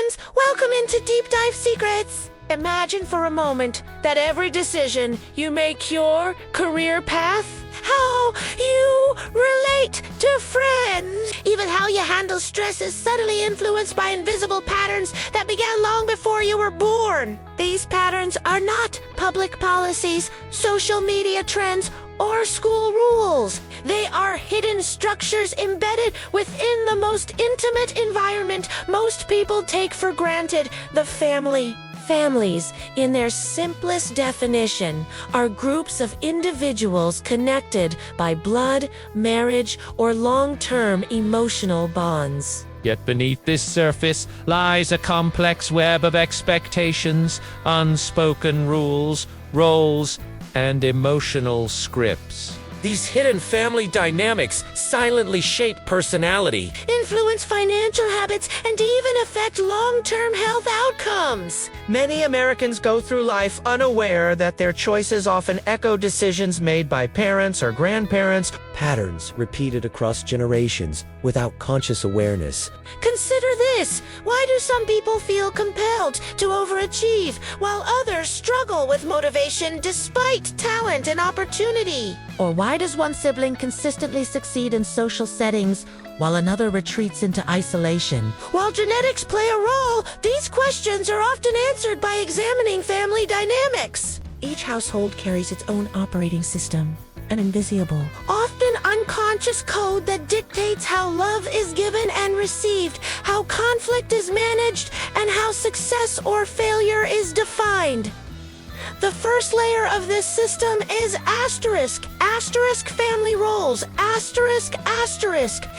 friends! Welcome into Deep Dive Secrets! Imagine for a moment that every decision you make your career path, how you relate to friends, even how you handle stress is subtly influenced by invisible patterns that began long before you were born. These patterns are not public policies, social media trends, or school rules. They are hidden structures embedded within the most intimate environment most people take for granted, the family. Families, in their simplest definition, are groups of individuals connected by blood, marriage, or long-term emotional bonds. Yet beneath this surface lies a complex web of expectations, unspoken rules, roles, and emotional scripts. These hidden family dynamics silently shape personality, Influence financial habits and even affect long-term health outcomes. Many Americans go through life unaware that their choices often echo decisions made by parents or grandparents, patterns repeated across generations without conscious awareness. Consider this. Why do some people feel compelled to overachieve while others struggle with motivation despite talent and opportunity? Or why does one sibling consistently succeed in social settings while another retreats into isolation? While genetics play a role, these questions are often answered by examining family dynamics. Each household carries its own operating system, an invisible, often unconscious code that dictates how love is given and received, how conflict is managed, and how success or failure is defined. The first layer of this system is asterisk family roles, asterisk.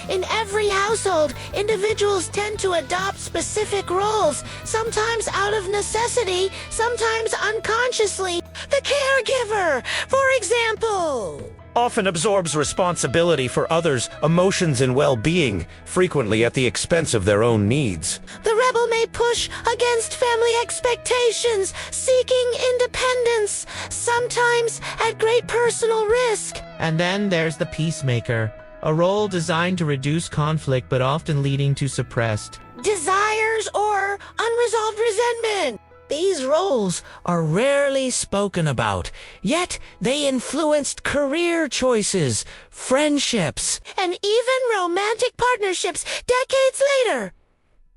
In every household, individuals tend to adopt specific roles, sometimes out of necessity, sometimes unconsciously. The caregiver, for example, often absorbs responsibility for others' emotions and well-being, frequently at the expense of their own needs. The rebel may push against family expectations, seeking independence, sometimes at great personal risk. And then there's the peacemaker, a role designed to reduce conflict but often leading to suppressed Desires or unresolved resentment. These roles are rarely spoken about, yet they influenced career choices, friendships, And even romantic partnerships decades later.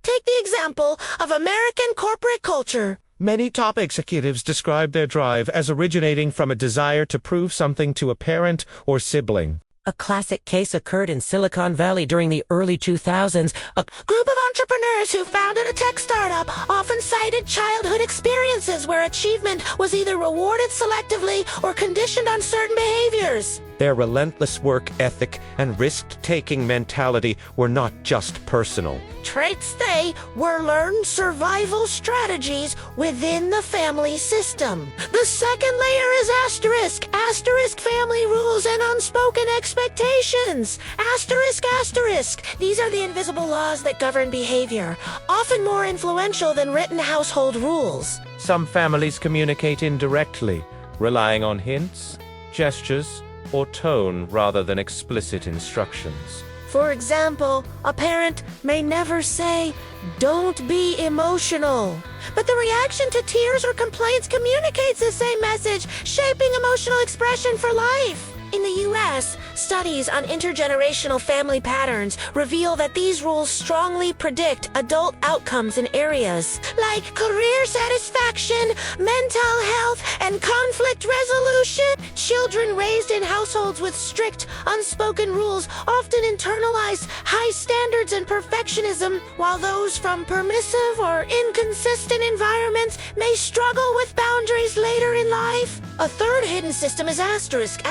Take the example of American corporate culture. Many top executives describe their drive as originating from a desire to prove something to a parent or sibling. A classic case occurred in Silicon Valley during the early 2000s. A Group of entrepreneurs who founded a tech startup often cited childhood experiences where achievement was either rewarded selectively or conditioned on certain behaviors. Their relentless work ethic and risk-taking mentality were not just personal. Traits they were learned survival strategies within the family system. The second layer is asterisk family rules and unspoken expectations. Asterisk. These are the invisible laws that govern behavior, often more influential than written household rules. Some families communicate indirectly, relying on hints, gestures, or tone rather than explicit instructions. For example, a parent may never say, "Don't be emotional." But the reaction to tears or complaints communicates the same message, shaping emotional expression for life. In the U.S., studies on intergenerational family patterns reveal that these rules strongly predict adult outcomes in areas like career satisfaction, mental health, and conflict resolution. Children raised in households with strict, unspoken rules often internalize high standards and perfectionism, while those from permissive or inconsistent environments may struggle with boundaries later in life. A third hidden system is asterisk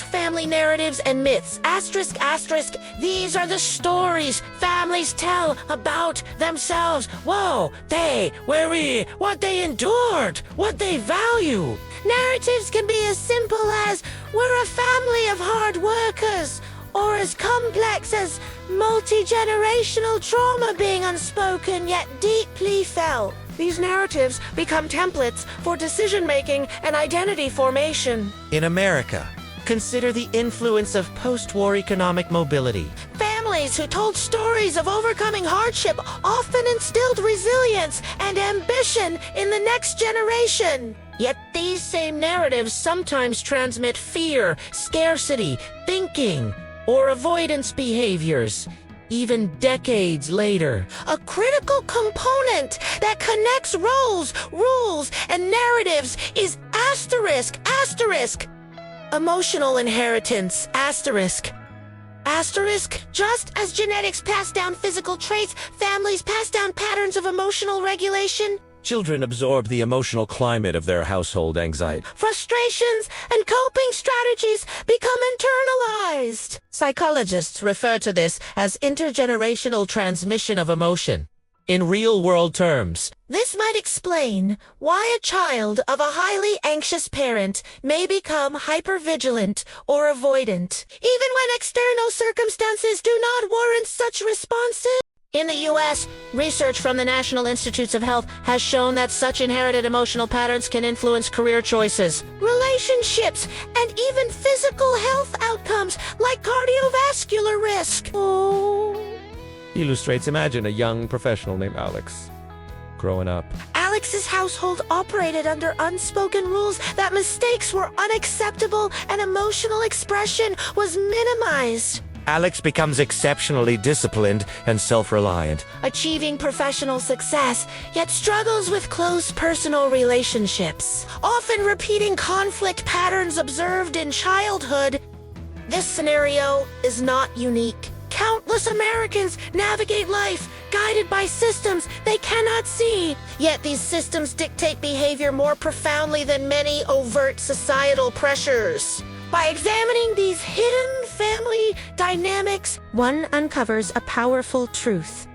family narratives and myths. Asterisk. These are the stories families tell about themselves. Whoa, what they endured, what they value. Narratives can be as simple as, "We're a family of hard workers," or as complex as multi-generational trauma being unspoken yet deeply felt. These narratives become templates for decision-making and identity formation. in America, consider the influence of post-war economic mobility. Family families who told stories of overcoming hardship often instilled resilience and ambition in the next generation. Yet these same narratives sometimes transmit fear, scarcity, thinking, or avoidance behaviors, even decades later. A critical component that connects roles, rules, and narratives is asterisk. Emotional inheritance, asterisk. Just as genetics pass down physical traits, families pass down patterns of emotional regulation. Children absorb the emotional climate of their household anxiety. Frustrations and coping strategies become internalized. Psychologists refer to this as intergenerational transmission of emotion. In real-world terms, This might explain why a child of a highly anxious parent may become hypervigilant or avoidant, even when external circumstances do not warrant such responses. In the U.S., research from the National Institutes of Health has shown that such inherited emotional patterns can influence career choices, relationships, and even physical health outcomes like cardiovascular risk. Illustrates, imagine a young professional named Alex growing up. Alex's household operated under unspoken rules that mistakes were unacceptable and emotional expression was minimized. Alex becomes exceptionally disciplined and self-reliant. Achieving professional success, yet struggles with close personal relationships, often repeating conflict patterns observed in childhood. This scenario is not unique. Countless Americans navigate life guided by systems they cannot see. Yet these systems dictate behavior more profoundly than many overt societal pressures. By examining these hidden family dynamics, one uncovers a powerful truth.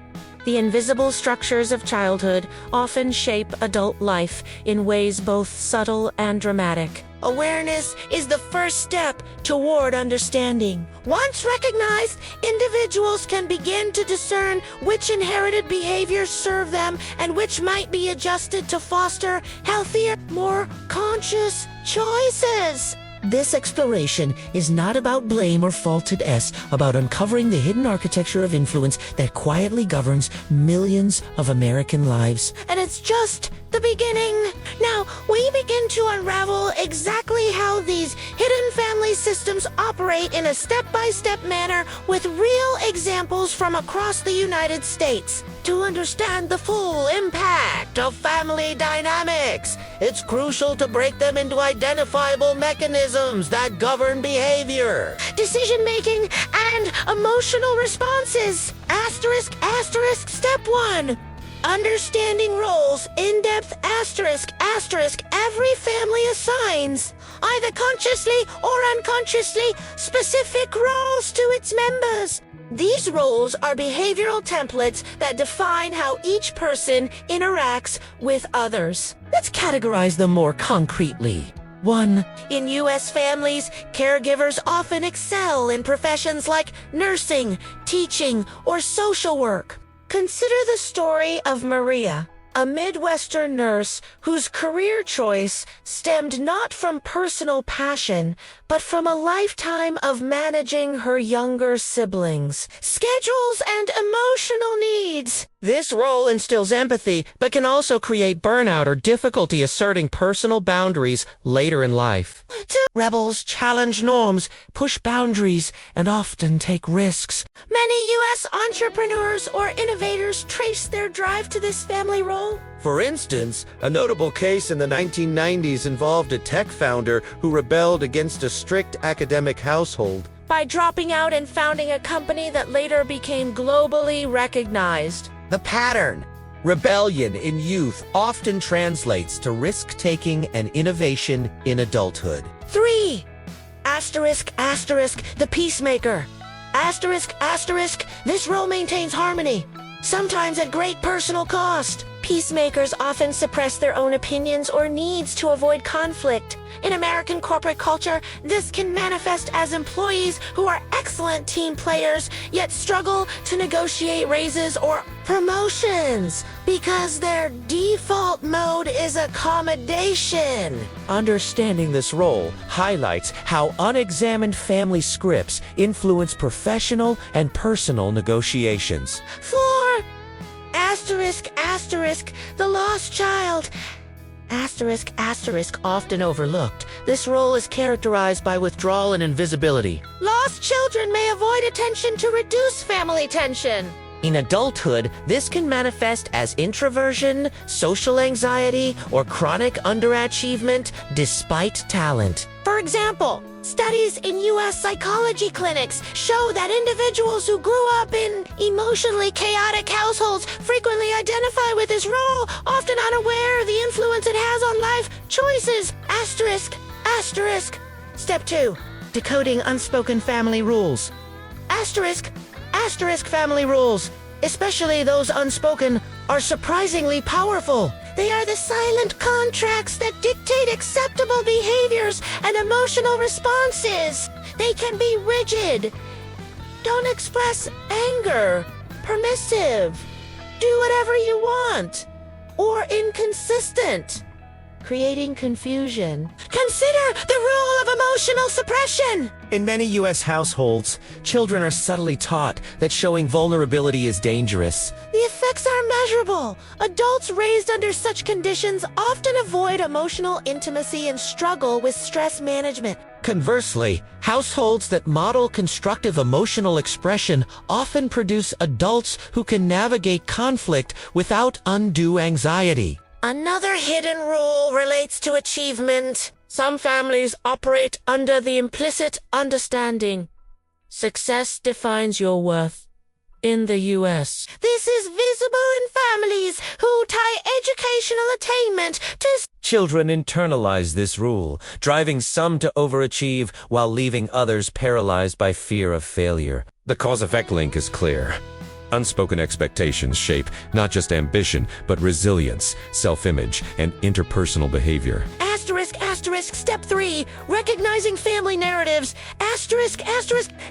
The invisible structures of childhood often shape adult life in ways both subtle and dramatic. Awareness is the first step toward understanding. Once recognized, individuals can begin to discern which inherited behaviors serve them and which might be adjusted to foster healthier, more conscious choices. This exploration is not about blame or fault. It's about uncovering the hidden architecture of influence that quietly governs millions of American lives. And it's just the beginning. Now, we begin to unravel exactly how these hidden family systems operate in a step-by-step manner with real examples from across the United States. To understand the full impact of family dynamics, it's crucial to break them into identifiable mechanisms that govern behavior, decision-making, and emotional responses. Step 1. Understanding roles, in-depth every family assigns, either consciously or unconsciously, specific roles to its members. These roles are behavioral templates that define how each person interacts with others. Let's categorize them more concretely. 1. In U.S. families, caregivers often excel in professions like nursing, teaching, or social work. Consider the story of Maria, a Midwestern nurse whose career choice stemmed not from personal passion, but from a lifetime of managing her younger siblings' schedules and emotional needs. This role instills empathy, but can also create burnout or difficulty asserting personal boundaries later in life. 2. Rebels challenge norms, push boundaries, and often take risks. Many U.S. entrepreneurs or innovators trace their drive to this family role. For instance, a notable case in the 1990s involved a tech founder who rebelled against a strict academic household. By dropping out and founding a company that later became globally recognized. The pattern. Rebellion in youth often translates to risk-taking and innovation in adulthood. 3. The peacemaker. This role maintains harmony. sometimes at great personal cost. Peacemakers often suppress their own opinions or needs to avoid conflict. In American corporate culture, this can manifest as employees who are excellent team players, yet struggle to negotiate raises or promotions because their default mode is accommodation. Understanding this role highlights how unexamined family scripts influence professional and personal negotiations. 4. The lost child. Often overlooked. This role is characterized by withdrawal and invisibility. Lost children may avoid attention to reduce family tension. In adulthood, this can manifest as introversion, social anxiety, or chronic underachievement despite talent. For example, studies in U.S. psychology clinics show that individuals who grew up in emotionally chaotic households frequently identify with this role, often unaware of the influence it has on life choices. Step 2. Decoding unspoken family rules. Family rules, especially those unspoken, are surprisingly powerful. They are the silent contracts that dictate acceptable behaviors and emotional responses. They can be rigid. Don't express anger. Permissive. Do whatever you want. Or inconsistent, creating confusion. Consider the rule of emotional suppression. In many U.S. households, children are subtly taught that showing vulnerability is dangerous. The effects are measurable. Adults raised under such conditions often avoid emotional intimacy and struggle with stress management. Conversely, households that model constructive emotional expression often produce adults who can navigate conflict without undue anxiety. Another hidden rule relates to achievement. Some families operate under the implicit understanding: success defines your worth. In the U.S., this is visible in families who tie educational attainment to Children internalize this rule, driving some to overachieve while leaving others paralyzed by fear of failure. The cause-effect link is clear. Unspoken expectations shape not just ambition, but resilience, self-image, and interpersonal behavior. Step 3. Recognizing family narratives.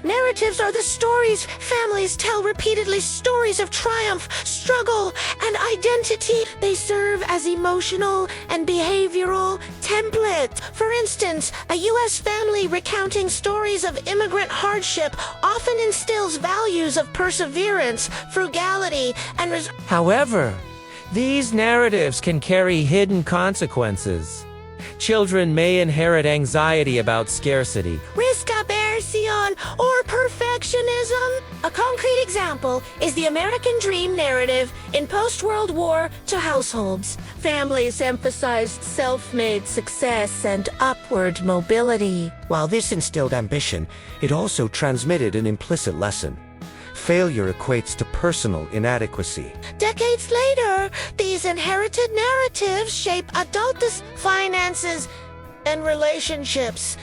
Narratives are the stories families tell repeatedly, stories of triumph, struggle, and identity. They serve as emotional and behavioral templates. For instance, a U.S. family recounting stories of immigrant hardship often instills values of perseverance, frugality, and However, these narratives can carry hidden consequences. Children may inherit anxiety about scarcity, risk aversion, or perfectionism. A concrete example is the American dream narrative in post-World War to households. Families emphasized self-made success and upward mobility. While this instilled ambition, it also transmitted an implicit lesson. Failure equates to personal inadequacy. Decades later, these inherited narratives shape adulthood, finances, and relationships,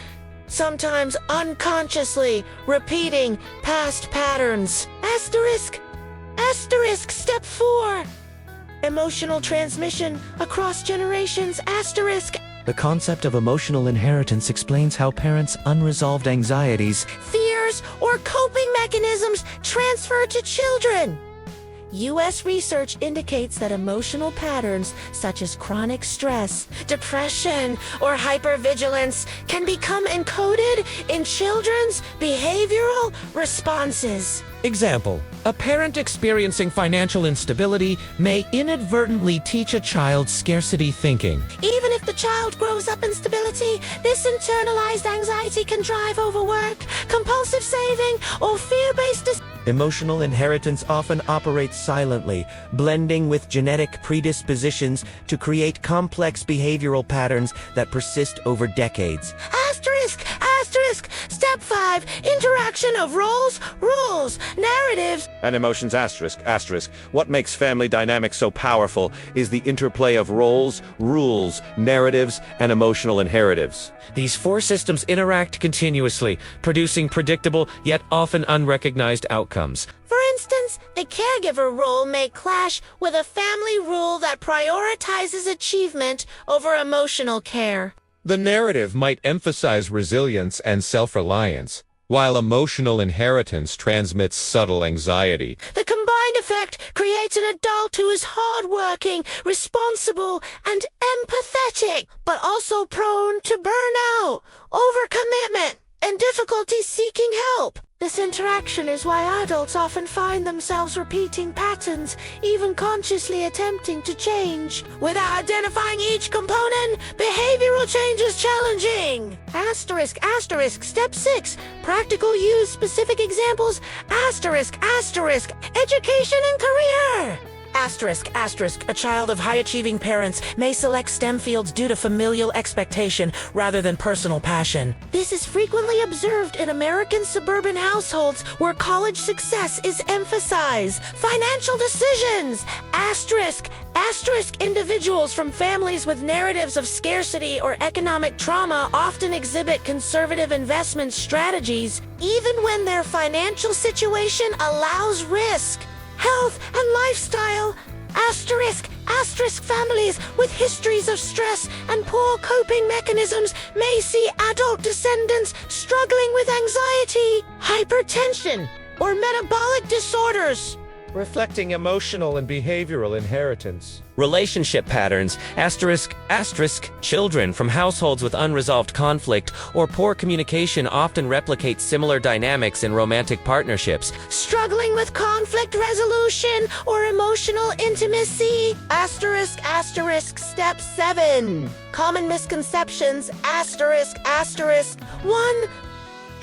sometimes unconsciously repeating past patterns. Step 4. Emotional transmission across generations. The concept of emotional inheritance explains how parents' unresolved anxieties, Fears or coping mechanisms transfer to children. U.S. research indicates that emotional patterns such as chronic stress, depression, or hypervigilance can become encoded in children's behavioral responses. Example: a parent experiencing financial instability may inadvertently teach a child scarcity thinking. Even if the child grows up in stability, this internalized anxiety can drive overwork, compulsive saving, or fear-based emotional inheritance often operates silently, blending with genetic predispositions to create complex behavioral patterns that persist over decades. Step 5. Interaction of roles, rules, narratives, And emotions ***. What makes family dynamics so powerful is the interplay of roles, rules, narratives, and emotional inheritatives. These 4 systems interact continuously, producing predictable yet often unrecognized outcomes. For instance, the caregiver role may clash with a family rule that prioritizes achievement over emotional care. The narrative might emphasize resilience and self-reliance, while emotional inheritance transmits subtle anxiety. The combined effect creates an adult who is hardworking, responsible, and empathetic, but also prone to burnout, overcommitment, and difficulty seeking help. This interaction is why adults often find themselves repeating patterns, even consciously attempting to change. Without identifying each component, behavioral change is challenging. Asterisk, asterisk, step 6, practical use, specific examples, asterisk, asterisk, education and career. Asterisk, asterisk, a child of high-achieving parents may select STEM fields due to familial expectation rather than personal passion. This is frequently observed in American suburban households where college success is emphasized. Financial decisions, asterisk, asterisk, individuals from families with narratives of scarcity or economic trauma often exhibit conservative investment strategies, even when their financial situation allows risk. Health and lifestyle, asterisk, asterisk, families with histories of stress and poor coping mechanisms may see adult descendants struggling with anxiety, hypertension, or metabolic disorders. Reflecting emotional and behavioral inheritance. Relationship patterns, asterisk, asterisk, children from households with unresolved conflict or poor communication often replicate similar dynamics in romantic partnerships. Struggling with conflict resolution or emotional intimacy, asterisk, asterisk, step 7. Common misconceptions, asterisk, asterisk. 1,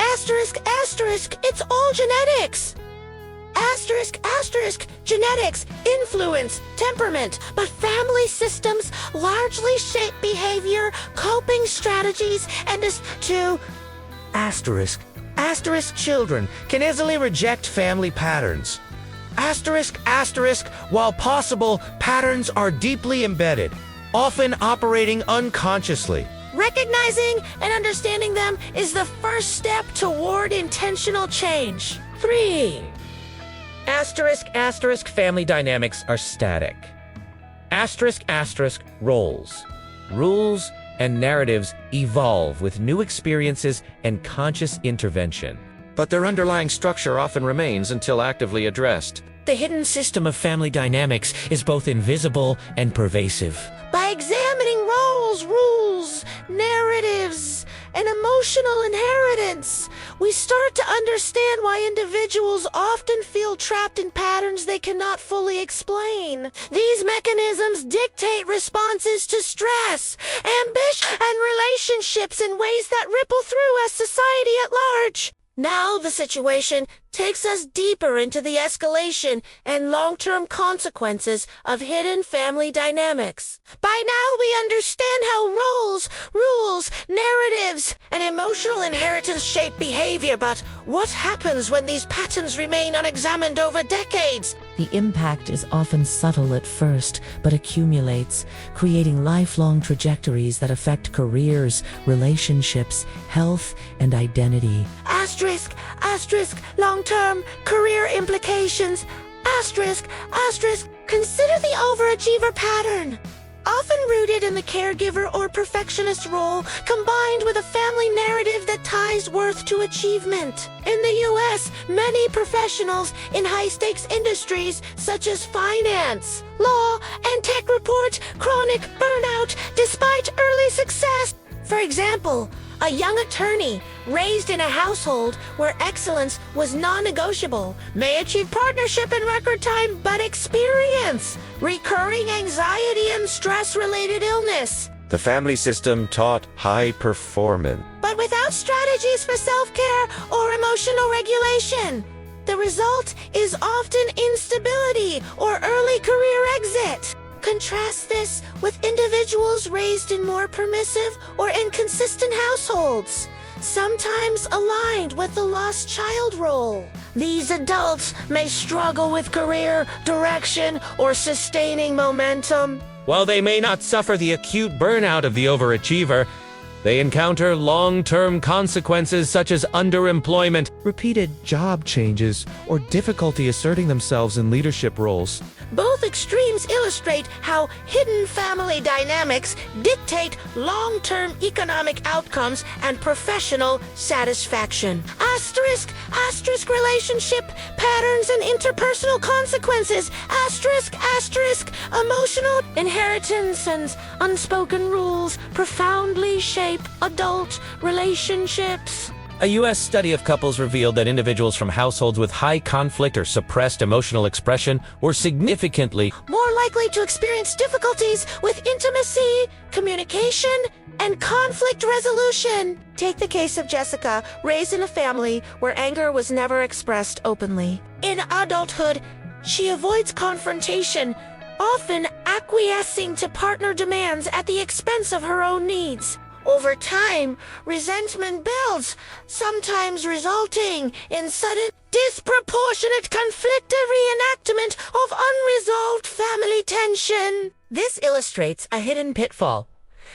asterisk, asterisk, it's all genetics. Asterisk, asterisk, genetics, influence, temperament, but family systems largely shape behavior, coping strategies, and is to Asterisk, asterisk, children can easily reject family patterns. Asterisk, asterisk, while possible, patterns are deeply embedded, often operating unconsciously. recognizing and understanding them is the first step toward intentional change. 3. Asterisk, asterisk, family dynamics are static. Asterisk, asterisk, roles. Rules and narratives evolve with new experiences and conscious intervention. But their underlying structure often remains until actively addressed. The hidden system of family dynamics is both invisible and pervasive. By examining roles, rules, narratives, and emotional inheritance, we start to understand why individuals often feel trapped in patterns they cannot fully explain. These mechanisms dictate responses to stress, ambition, and relationships in ways that ripple through as society at large. Now the situation takes us deeper into the escalation and long-term consequences of hidden family dynamics. By now we understand how roles, rules, narratives, and emotional inheritance shape behavior, but what happens when these patterns remain unexamined over decades? The impact is often subtle at first, but accumulates, creating lifelong trajectories that affect careers, relationships, health, and identity. Asterisk, asterisk, long-term career implications. Asterisk, asterisk, consider the overachiever pattern. Often rooted in the caregiver or perfectionist role, combined with a family narrative that ties worth to achievement. In the U.S., many professionals in high-stakes industries such as finance, law, and tech report chronic burnout despite early success. For example, a young attorney raised in a household where excellence was non-negotiable may achieve partnership in record time but experience recurring anxiety and stress-related illness. The family system taught high performance. But without strategies for self-care or emotional regulation, the result is often instability or early career exit. Contrast this with individuals raised in more permissive or inconsistent households, sometimes aligned with the lost child role. These adults may struggle with career, direction, or sustaining momentum. While they may not suffer the acute burnout of the overachiever, They encounter long-term consequences such as underemployment, repeated job changes, or difficulty asserting themselves in leadership roles. Both extremes illustrate how hidden family dynamics dictate long-term economic outcomes and professional satisfaction. Asterisk, asterisk relationship patterns and interpersonal consequences. Asterisk, asterisk, emotional inheritance and unspoken rules profoundly shape adult relationships. A U.S. study of couples revealed that individuals from households with high conflict or suppressed emotional expression were significantly more likely to experience difficulties with intimacy, communication, and conflict resolution. Take the case of Jessica, raised in a family where anger was never expressed openly. In adulthood, she avoids confrontation, often acquiescing to partner demands at the expense of her own needs. Over time, resentment builds, sometimes resulting in sudden, disproportionate conflictive reenactment of unresolved family tension. This illustrates a hidden pitfall.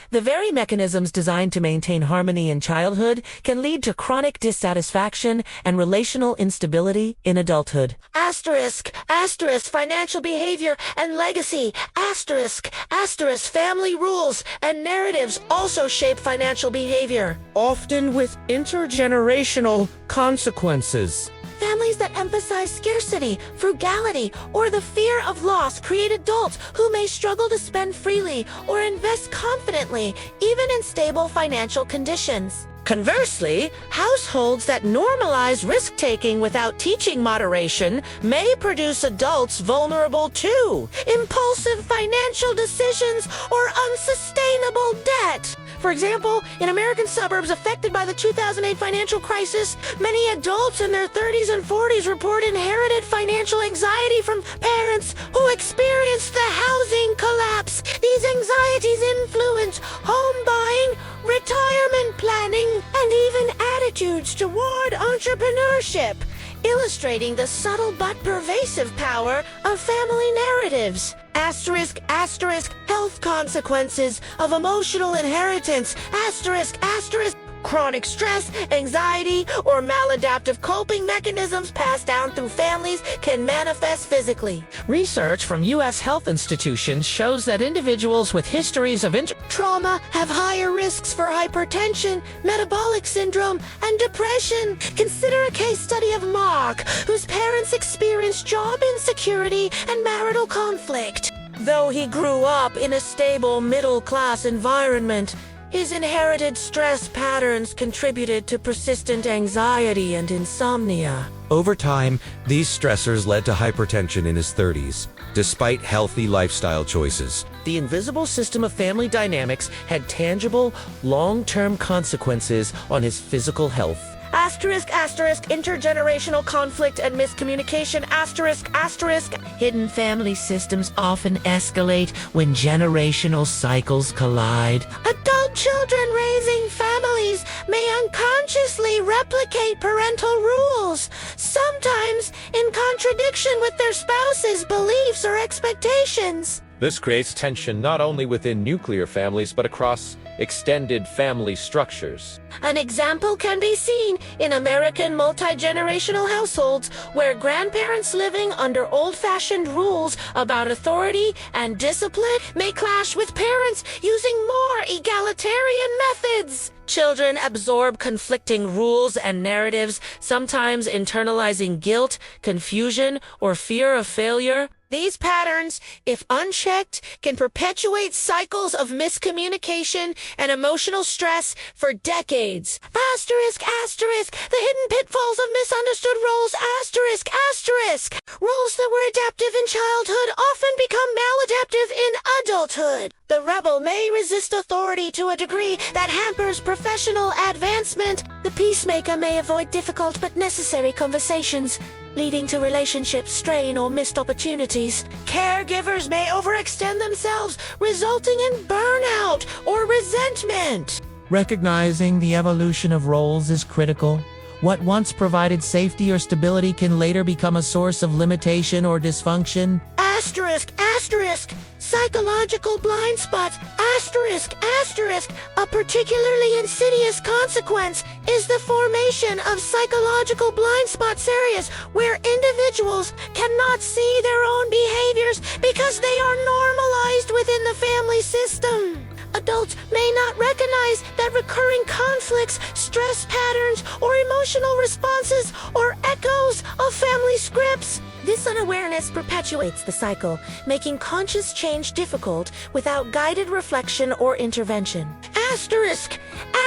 The very mechanisms designed to maintain harmony in childhood can lead to chronic dissatisfaction and relational instability in adulthood. Asterisk, asterisk, financial behavior and legacy. Asterisk, asterisk, family rules and narratives also shape financial behavior, Often with intergenerational consequences. Families that emphasize scarcity, frugality, or the fear of loss create adults who may struggle to spend freely or invest confidently, even in stable financial conditions. Conversely, households that normalize risk-taking without teaching moderation may produce adults vulnerable to Impulsive financial decisions or unsustainable debt. For example, in American suburbs affected by the 2008 financial crisis, many adults in their 30s and 40s report inherited financial anxiety from parents who experienced the housing collapse. These anxieties influence home buying, retirement planning, and even attitudes toward entrepreneurship, illustrating the subtle but pervasive power of family narratives. Asterisk, asterisk, health consequences of emotional inheritance. Asterisk, asterisk, chronic stress, anxiety, or maladaptive coping mechanisms passed down through families can manifest physically. Research from U.S. health institutions shows that individuals with histories of Trauma have higher risks for hypertension, metabolic syndrome, and depression. Consider a case study of Mark, whose parents experienced job insecurity and marital conflict. Though he grew up in a stable middle-class environment, his inherited stress patterns contributed to persistent anxiety and insomnia. Over time, these stressors led to hypertension in his 30s, despite healthy lifestyle choices. The invisible system of family dynamics had tangible, long-term consequences on his physical health. Asterisk, asterisk, intergenerational conflict and miscommunication. Asterisk, asterisk. Hidden family systems often escalate when generational cycles collide. Adult children raising families may unconsciously replicate parental rules, sometimes in contradiction with their spouse's beliefs or expectations. This creates tension not only within nuclear families but across extended family structures. An example can be seen in American multi-generational households where grandparents living under old-fashioned rules about authority and discipline may clash with parents using more egalitarian methods. Children absorb conflicting rules and narratives, sometimes internalizing guilt, confusion, or fear of failure. These patterns, if unchecked, can perpetuate cycles of miscommunication and emotional stress for decades. Asterisk, asterisk, the hidden pitfalls of misunderstood roles. Asterisk, asterisk. Roles that were adaptive in childhood often become maladaptive in adulthood. The rebel may resist authority to a degree that hampers professional advancement. The peacemaker may avoid difficult but necessary conversations, leading to relationship strain or missed opportunities. Caregivers may overextend themselves, resulting in burnout or resentment. Recognizing the evolution of roles is critical. What once provided safety or stability can later become a source of limitation or dysfunction. Asterisk, asterisk. psychological blind spots. Asterisk, asterisk. A particularly insidious consequence is the formation of psychological blind spot areas where individuals cannot see their own behaviors because they are normalized within the family system. Adults may not recognize that recurring conflicts, stress patterns, or emotional responses are echoes of family scripts. This unawareness perpetuates the cycle, making conscious change difficult without guided reflection or intervention. Asterisk,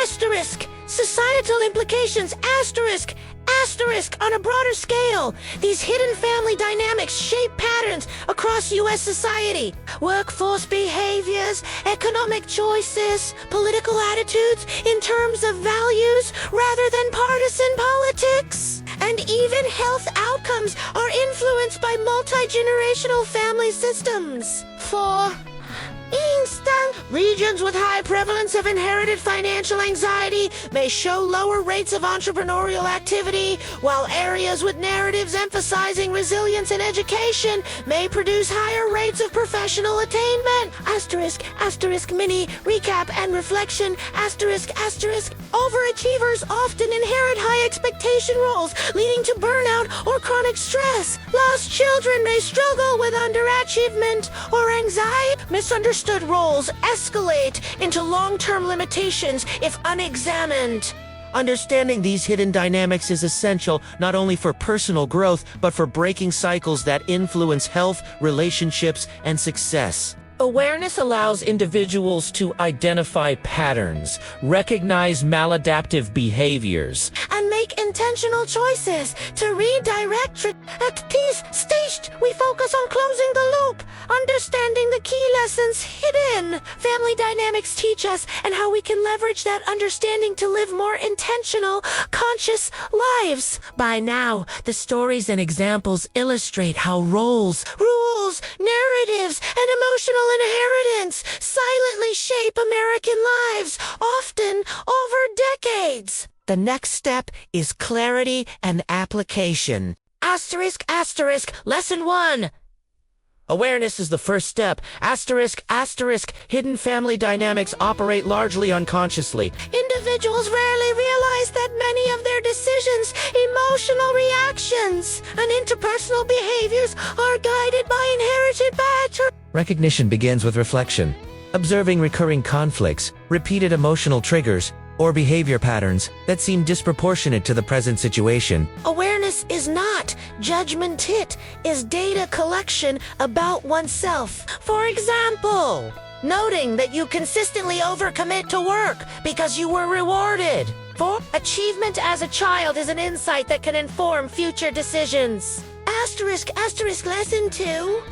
asterisk, societal implications, asterisk, asterisk. On a broader scale, these hidden family dynamics shape patterns across U.S. society. Workforce behaviors, economic choices, political attitudes in terms of values rather than partisan politics. And even health outcomes are influenced by multi-generational family systems. For instance, regions with high prevalence of inherited financial anxiety may show lower rates of entrepreneurial activity, while areas with narratives emphasizing resilience and education may produce higher rates of professional attainment. Asterisk, asterisk, mini, recap and reflection, asterisk, asterisk. Overachievers often inherit high expectation roles, leading to burnout or chronic stress. Lost children may struggle with underachievement or anxiety. Misunderstood roles escalate into long-term limitations if unexamined. Understanding these hidden dynamics is essential not only for personal growth, but for breaking cycles that influence health, relationships, and success. Awareness allows individuals to identify patterns, recognize maladaptive behaviors, and make intentional choices to redirect. At peace stage, we focus on closing the loop, understanding the key lessons hidden. Family dynamics teach us and how we can leverage that understanding to live more intentional, conscious lives. By now, the stories and examples illustrate how roles, rules, narratives, and emotional inheritance silently shape American lives, often over decades. The next step is clarity and application. Asterisk, asterisk, lesson 1. Awareness is the first step. Asterisk, asterisk, hidden family dynamics operate largely unconsciously. Individuals rarely realize that many of their decisions, emotional reactions, and interpersonal behaviors are guided by inherited patterns. Recognition begins with reflection. Observing recurring conflicts, repeated emotional triggers, or behavior patterns that seem disproportionate to the present situation. Awareness is not judgment. It is data collection about oneself. For example, noting that you consistently overcommit to work because you were rewarded. For achievement as a child is an insight that can inform future decisions. Asterisk, asterisk, lesson 2.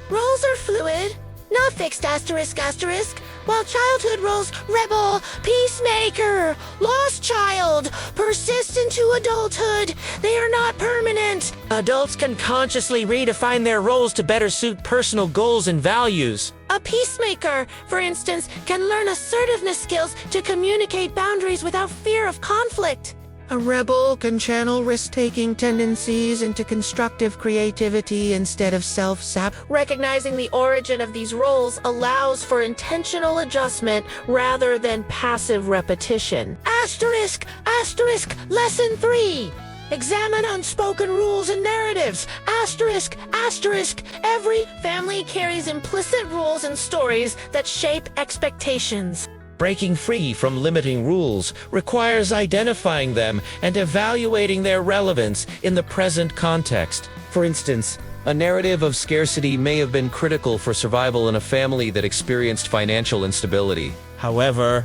Roles are fluid, not fixed. Asterisk, asterisk. While childhood roles, rebel, peacemaker, lost child, persist into adulthood, they are not permanent. Adults can consciously redefine their roles to better suit personal goals and values. A peacemaker, for instance, can learn assertiveness skills to communicate boundaries without fear of conflict. A rebel can channel risk-taking tendencies into constructive creativity instead of self-sabotage. Recognizing the origin of these roles allows for intentional adjustment rather than passive repetition. Asterisk, asterisk, lesson 3. Examine unspoken rules and narratives. Asterisk, asterisk. Every family carries implicit rules and stories that shape expectations. Breaking free from limiting rules requires identifying them and evaluating their relevance in the present context. For instance, a narrative of scarcity may have been critical for survival in a family that experienced financial instability. However,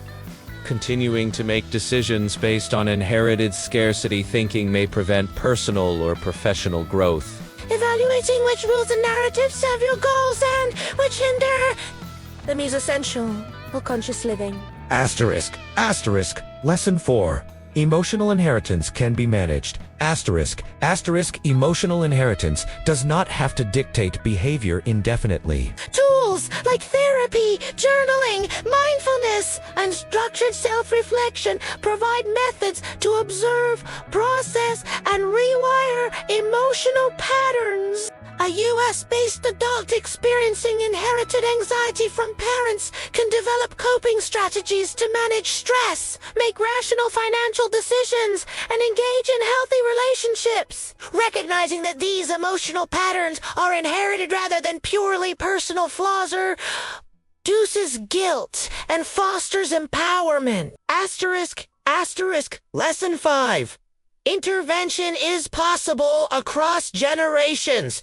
continuing to make decisions based on inherited scarcity thinking may prevent personal or professional growth. Evaluating which rules and narratives serve your goals and which hinder them is essential for conscious living. Asterisk, asterisk, lesson 4. Emotional inheritance can be managed. Asterisk, asterisk, emotional inheritance does not have to dictate behavior indefinitely. Tools like therapy, journaling, mindfulness, and structured self-reflection provide methods to observe, process, and rewire emotional patterns. A US-based adult experiencing inherited anxiety from parents can develop coping strategies to manage stress, make rational financial decisions, and engage in healthy relationships. Recognizing that these emotional patterns are inherited rather than purely personal flaws reduces guilt and fosters empowerment. Lesson 5. Intervention is possible across generations.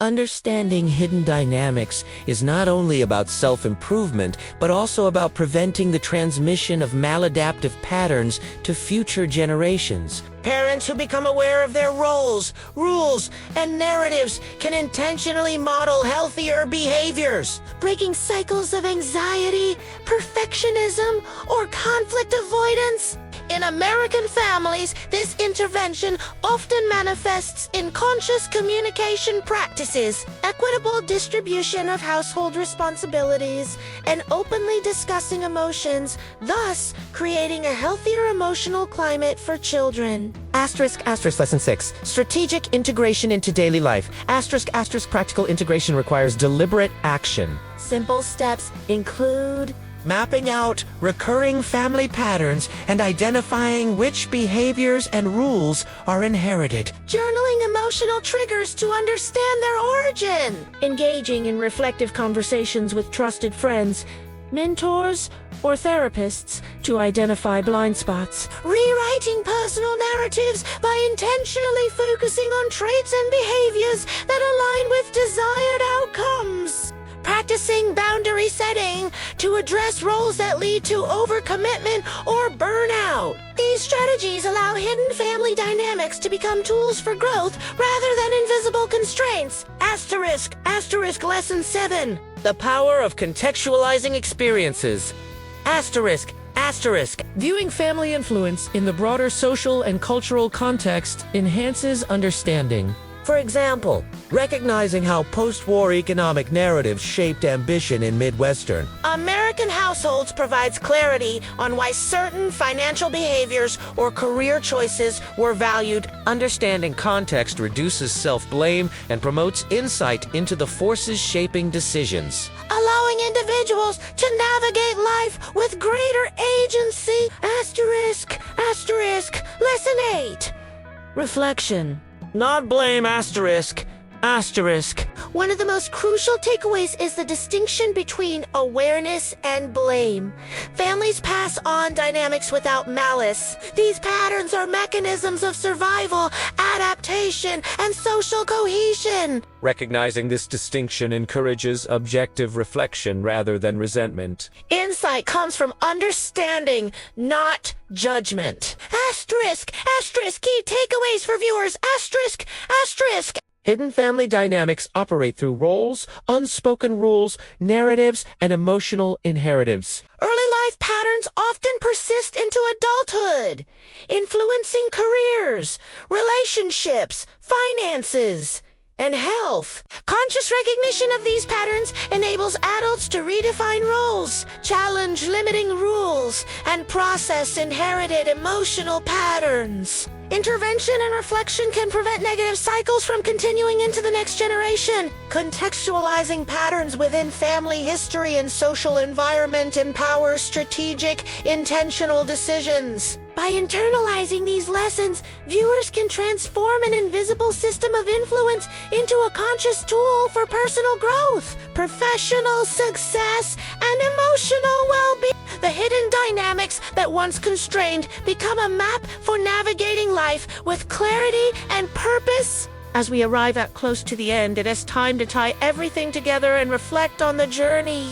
Understanding hidden dynamics is not only about self-improvement, but also about preventing the transmission of maladaptive patterns to future generations. Parents who become aware of their roles, rules, and narratives can intentionally model healthier behaviors. Breaking cycles of anxiety, perfectionism, or conflict avoidance. In American families, this intervention often manifests in conscious communication practices, equitable distribution of household responsibilities, and openly discussing emotions, thus creating a healthier emotional climate for children. Lesson 6. Strategic integration into daily life. Practical integration requires deliberate action. Simple steps include Mapping out recurring family patterns and identifying which behaviors and rules are inherited. journaling emotional triggers to understand their origin, engaging in reflective conversations with trusted friends, mentors, or therapists to identify blind spots, rewriting personal narratives by intentionally focusing on traits and behaviors that align with desired outcomes, practicing boundary setting to address roles that lead to overcommitment or burnout. These strategies allow hidden family dynamics to become tools for growth rather than invisible constraints. Lesson 7. The power of contextualizing experiences. Viewing family influence in the broader social and cultural context enhances understanding. For example, recognizing how post-war economic narratives shaped ambition in Midwestern American households provides clarity on why certain financial behaviors or career choices were valued. Understanding context reduces self-blame and promotes insight into the forces shaping decisions. Allowing individuals to navigate life with greater agency. Lesson 8. Reflection. Not blame One of the most crucial takeaways is the distinction between awareness and blame. Families pass on dynamics without malice. These patterns are mechanisms of survival, adaptation, and social cohesion. Recognizing this distinction encourages objective reflection rather than resentment. Insight comes from understanding, not judgment. Key takeaways for viewers. Hidden family dynamics operate through roles, unspoken rules, narratives, and emotional inheritance. Early life patterns often persist into adulthood, influencing careers, relationships, finances, and health. Conscious recognition of these patterns enables adults to redefine roles, challenge limiting rules, and process inherited emotional patterns. Intervention and reflection can prevent negative cycles from continuing into the next generation. Contextualizing patterns within family history and social environment empowers strategic, intentional decisions. By internalizing these lessons, viewers can transform an invisible system of influence into a conscious tool for personal growth, professional success, and emotional well-being. The hidden dynamics that once constrained become a map for navigating life with clarity and purpose. As we arrive at close to the end, it is time to tie everything together and reflect on the journey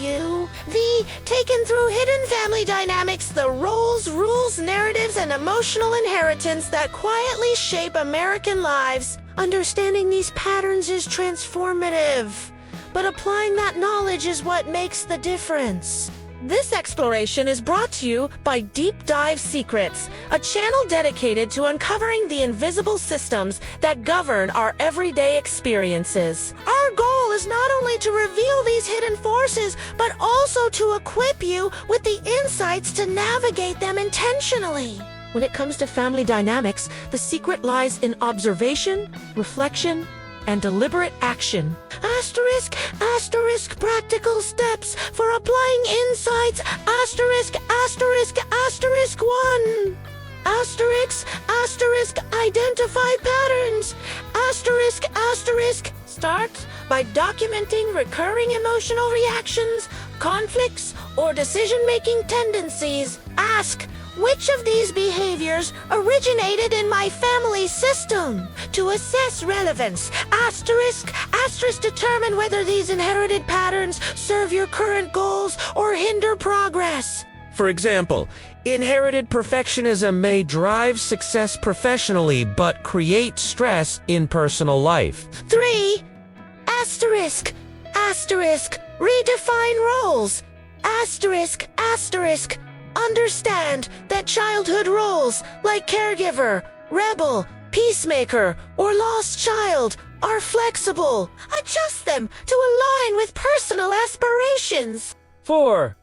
taken through hidden family dynamics, the roles, rules, narratives, and emotional inheritance that quietly shape American lives. Understanding these patterns is transformative, but applying that knowledge is what makes the difference. This exploration is brought to you by Deep Dive Secrets, a channel dedicated to uncovering the invisible systems that govern our everyday experiences. Our goal is not only to reveal these hidden forces, but also to equip you with the insights to navigate them intentionally. When it comes to family dynamics, the secret lies in observation, reflection, and deliberate action. Asterisk, asterisk, practical steps for applying insights. Asterisk, asterisk, asterisk 1. Asterisk, asterisk, identify patterns. Asterisk, asterisk, start by documenting recurring emotional reactions, conflicts, or decision-making tendencies. Ask, which of these behaviors originated in my family system? To assess relevance, asterisk, asterisk, determine whether these inherited patterns serve your current goals or hinder progress. For example, inherited perfectionism may drive success professionally but create stress in personal life. 3. Asterisk, asterisk, redefine roles. Asterisk, asterisk, understand that childhood roles like caregiver, rebel, peacemaker, or lost child are flexible. Adjust them to align with personal aspirations. 4.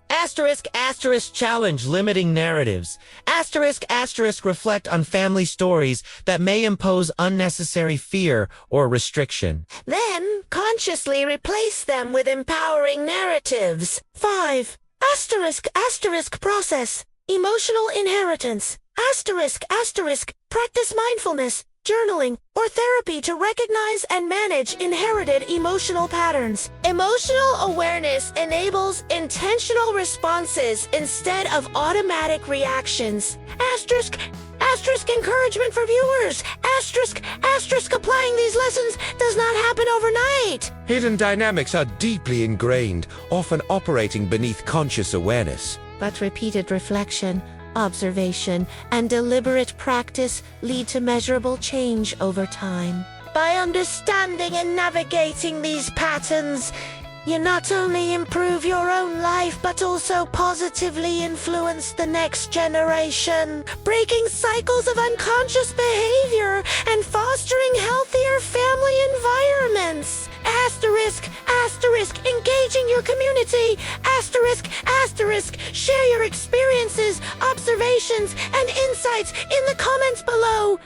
Asterisk, asterisk, challenge limiting narratives. Asterisk, asterisk, reflect on family stories that may impose unnecessary fear or restriction. Then, consciously replace them with empowering narratives. 5. Asterisk, asterisk, process. Emotional inheritance. Asterisk, asterisk, practice mindfulness, journaling, or therapy to recognize and manage inherited emotional patterns. Emotional awareness enables intentional responses instead of automatic reactions. Asterisk, asterisk, encouragement for viewers. Asterisk, asterisk, applying these lessons does not happen overnight. Hidden dynamics are deeply ingrained, often operating beneath conscious awareness. But repeated reflection, observation, and deliberate practice lead to measurable change over time. By understanding and navigating these patterns, you not only improve your own life, but also positively influence the next generation, breaking cycles of unconscious behavior and fostering healthier family environments. Asterisk, asterisk, engaging your community. Asterisk, asterisk, share your experiences, observations, and insights in the comments below.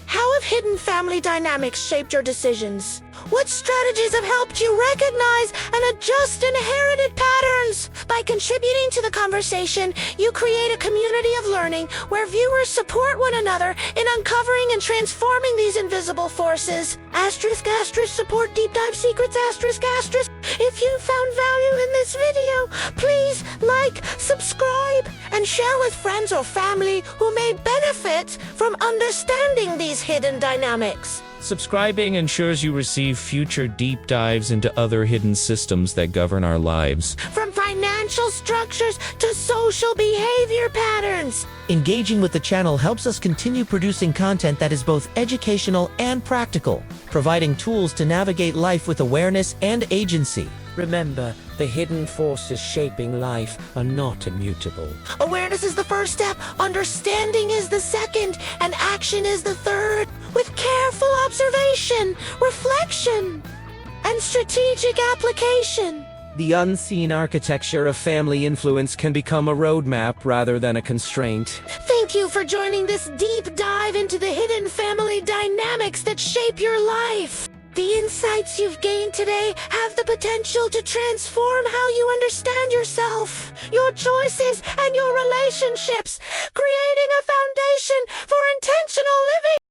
How have hidden family dynamics shaped your decisions? What strategies have helped you recognize and adjust inherited patterns? By contributing to the conversation, you create a community of learning where viewers support one another in uncovering and transforming these invisible forces. Asterisk, asterisk, support deep dive secrets. Asterisk, asterisk. If you found value in this video, please like, subscribe, and share with friends or family who may benefit from understanding these hidden dynamics. Subscribing ensures you receive future deep dives into other hidden systems that govern our lives. From financial structures to social behavior patterns. Engaging with the channel helps us continue producing content that is both educational and practical, providing tools to navigate life with awareness and agency. Remember, the hidden forces shaping life are not immutable. Awareness is the first step, understanding is the second, and action is the third. With careful observation, reflection, and strategic application. The unseen architecture of family influence can become a roadmap rather than a constraint. Thank you for joining this deep dive into the hidden family dynamics that shape your life. The insights you've gained today have the potential to transform how you understand yourself, your choices, and your relationships, creating a